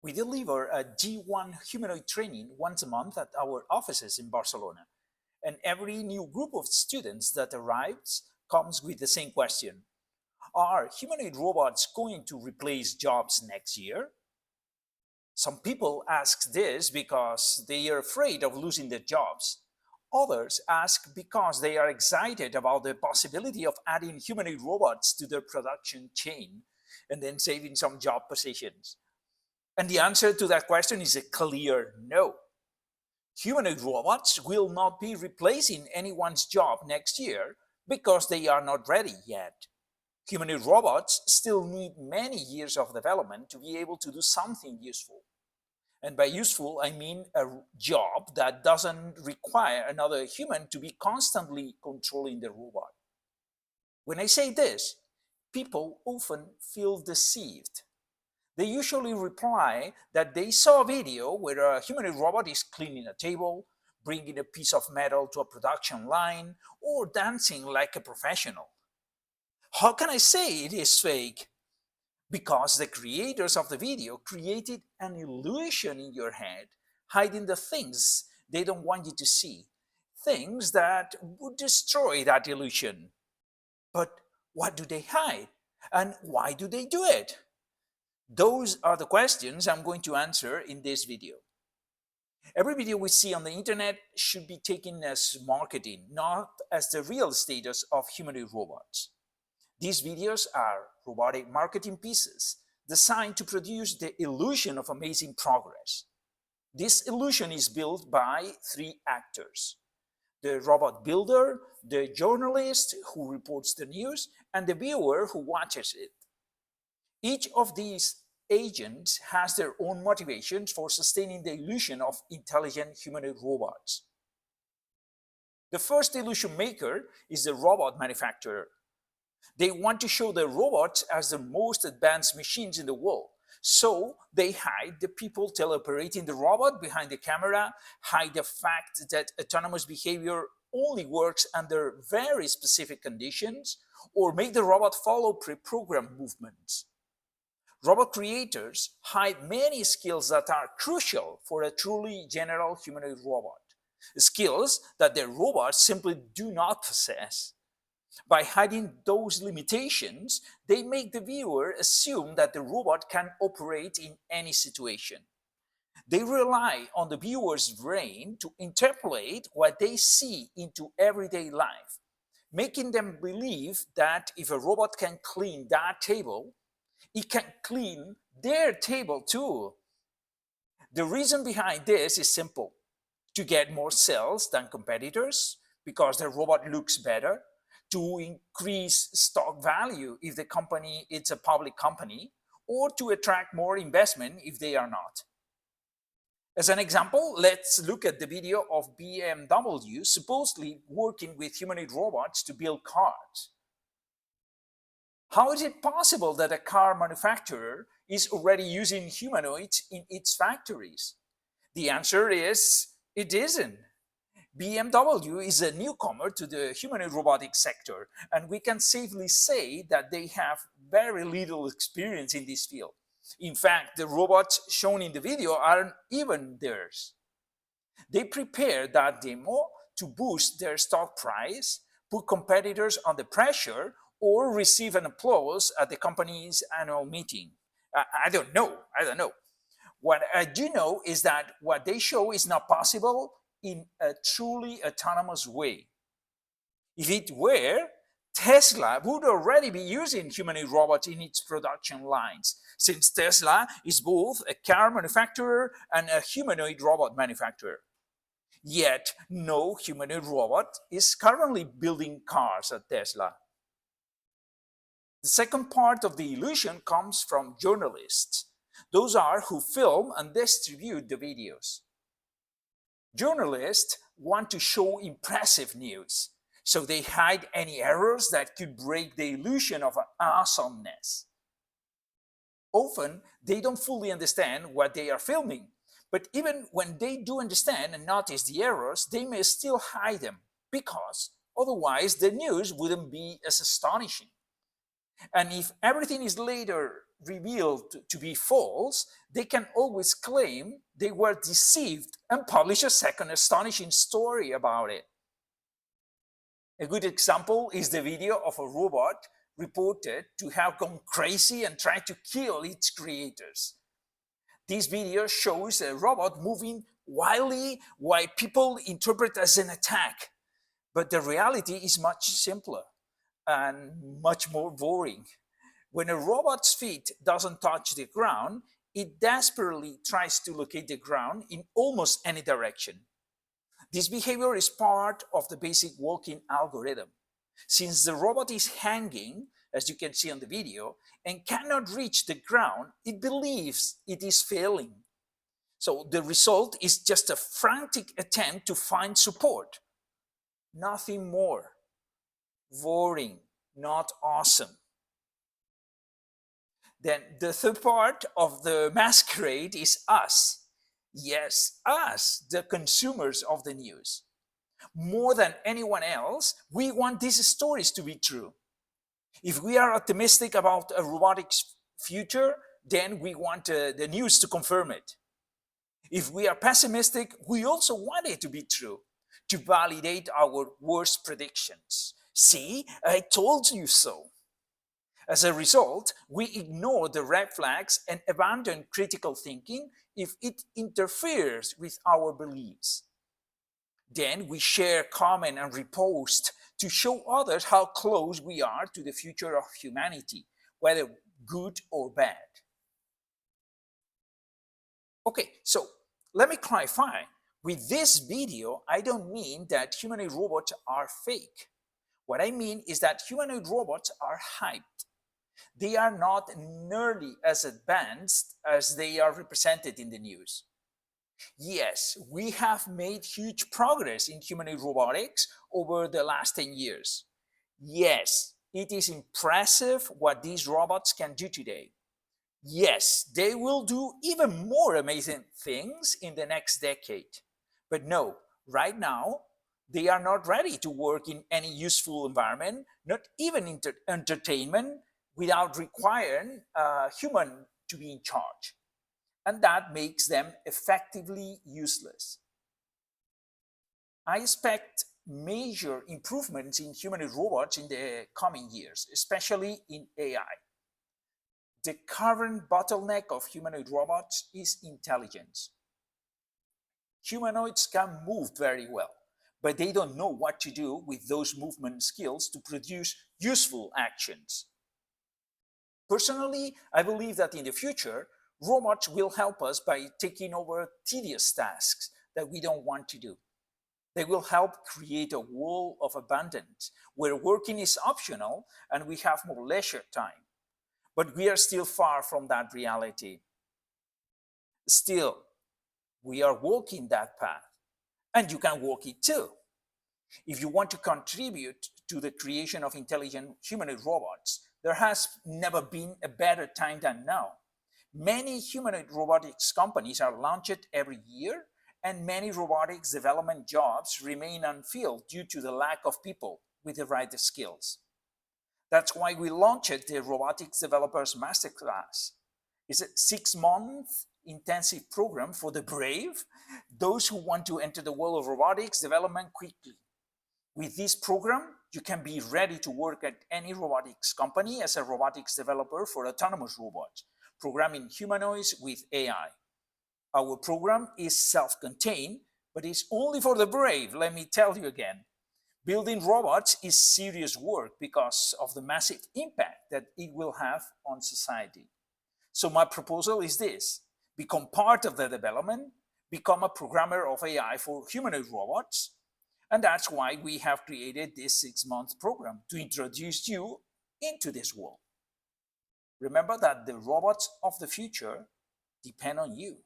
We deliver a G1 humanoid training once a month at our offices in Barcelona. And every new group of students that arrives comes with the same question. Are humanoid robots going to replace jobs next year? Some people ask this because they are afraid of losing their jobs. Others ask because they are excited about the possibility of adding humanoid robots to their production chain and then saving some job positions. And the answer to that question is a clear no. Humanoid robots will not be replacing anyone's job next year because they are not ready yet. Humanoid robots still need many years of development to be able to do something useful. And by useful, I mean a job that doesn't require another human to be constantly controlling the robot. When I say this, people often feel deceived. They usually reply that they saw a video where a humanoid robot is cleaning a table, bringing a piece of metal to a production line, or dancing like a professional. How can I say it is fake? Because the creators of the video created an illusion in your head, hiding the things they don't want you to see, things that would destroy that illusion. But what do they hide? And why do they do it? Those are the questions I'm going to answer in this video. Every video we see on the internet should be taken as marketing, not as the real status of humanoid robots. These videos are robotic marketing pieces designed to produce the illusion of amazing progress. This illusion is built by three actors: the robot builder, the journalist who reports the news, and the viewer who watches it. Each of these agents has their own motivations for sustaining the illusion of intelligent humanoid robots. The first illusion maker is the robot manufacturer. They want to show the robots as the most advanced machines in the world. So they hide the people teleoperating the robot behind the camera, hide the fact that autonomous behavior only works under very specific conditions, or make the robot follow pre-programmed movements. Robot creators hide many skills that are crucial for a truly general humanoid robot, skills that the robots simply do not possess. By hiding those limitations, they make the viewer assume that the robot can operate in any situation. They rely on the viewer's brain to interpolate what they see into everyday life, making them believe that if a robot can clean that table, it can clean their table too. The reason behind this is simple: to get more sales than competitors because the robot looks better, to increase stock value if the company is a public company, or to attract more investment if they are not. As an example, let's look at the video of BMW supposedly working with humanoid robots to build cars. How is it possible that a car manufacturer is already using humanoids in its factories? The answer is it isn't. BMW is a newcomer to the humanoid robotics sector, and we can safely say that they have very little experience in this field. In fact, the robots shown in the video aren't even theirs. They prepare that demo to boost their stock price, put competitors under pressure, or receive an applause at the company's annual meeting. I don't know. What I do know is that what they show is not possible in a truly autonomous way. If it were, Tesla would already be using humanoid robots in its production lines, since Tesla is both a car manufacturer and a humanoid robot manufacturer. Yet, no humanoid robot is currently building cars at Tesla. The second part of the illusion comes from journalists. Those are who film and distribute the videos. Journalists want to show impressive news, so they hide any errors that could break the illusion of awesomeness. Often, they don't fully understand what they are filming, but even when they do understand and notice the errors, they may still hide them, because otherwise the news wouldn't be as astonishing. And if everything is later revealed to be false, they can always claim they were deceived and publish a second astonishing story about it. A good example is the video of a robot reported to have gone crazy and tried to kill its creators. This video shows a robot moving wildly while people interpret as an attack. But the reality is much simpler and much more boring. When a robot's feet doesn't touch the ground, it desperately tries to locate the ground in almost any direction. This behavior is part of the basic walking algorithm. Since the robot is hanging, as you can see on the video, and cannot reach the ground, it believes it is failing. So the result is just a frantic attempt to find support. Nothing more. Boring, not awesome. Then the third part of the masquerade is us. Yes, us, the consumers of the news. More than anyone else, we want these stories to be true. If we are optimistic about a robotics future, then we want the news to confirm it. If we are pessimistic, we also want it to be true, to validate our worst predictions. See, I told you so. As a result, we ignore the red flags and abandon critical thinking if it interferes with our beliefs. Then we share, comment, and repost to show others how close we are to the future of humanity, whether good or bad. Okay, so let me clarify. With this video, I don't mean that humanoid robots are fake. What I mean is that humanoid robots are hyped. They are not nearly as advanced as they are represented in the news. Yes, we have made huge progress in humanoid robotics over the last 10 years. Yes, it is impressive what these robots can do today. Yes, they will do even more amazing things in the next decade. But no, right now, they are not ready to work in any useful environment, not even entertainment, without requiring a human to be in charge. And that makes them effectively useless. I expect major improvements in humanoid robots in the coming years, especially in AI. The current bottleneck of humanoid robots is intelligence. Humanoids can move very well, but they don't know what to do with those movement skills to produce useful actions. Personally, I believe that in the future, robots will help us by taking over tedious tasks that we don't want to do. They will help create a wall of abundance where working is optional and we have more leisure time. But we are still far from that reality. Still, we are walking that path, and you can walk it too. If you want to contribute to the creation of intelligent humanoid robots, there has never been a better time than now. Many humanoid robotics companies are launched every year, and many robotics development jobs remain unfilled due to the lack of people with the right skills. That's why we launched the Robotics Developers Masterclass. It's a 6-month intensive program for the brave, those who want to enter the world of robotics development quickly. With this program, you can be ready to work at any robotics company as a robotics developer for autonomous robots, programming humanoids with AI. Our program is self-contained, but it's only for the brave, let me tell you again. Building robots is serious work because of the massive impact that it will have on society. So my proposal is this: become part of the development, become a programmer of AI for humanoid robots, and that's why we have created this 6-month program to introduce you into this world. Remember that the robots of the future depend on you.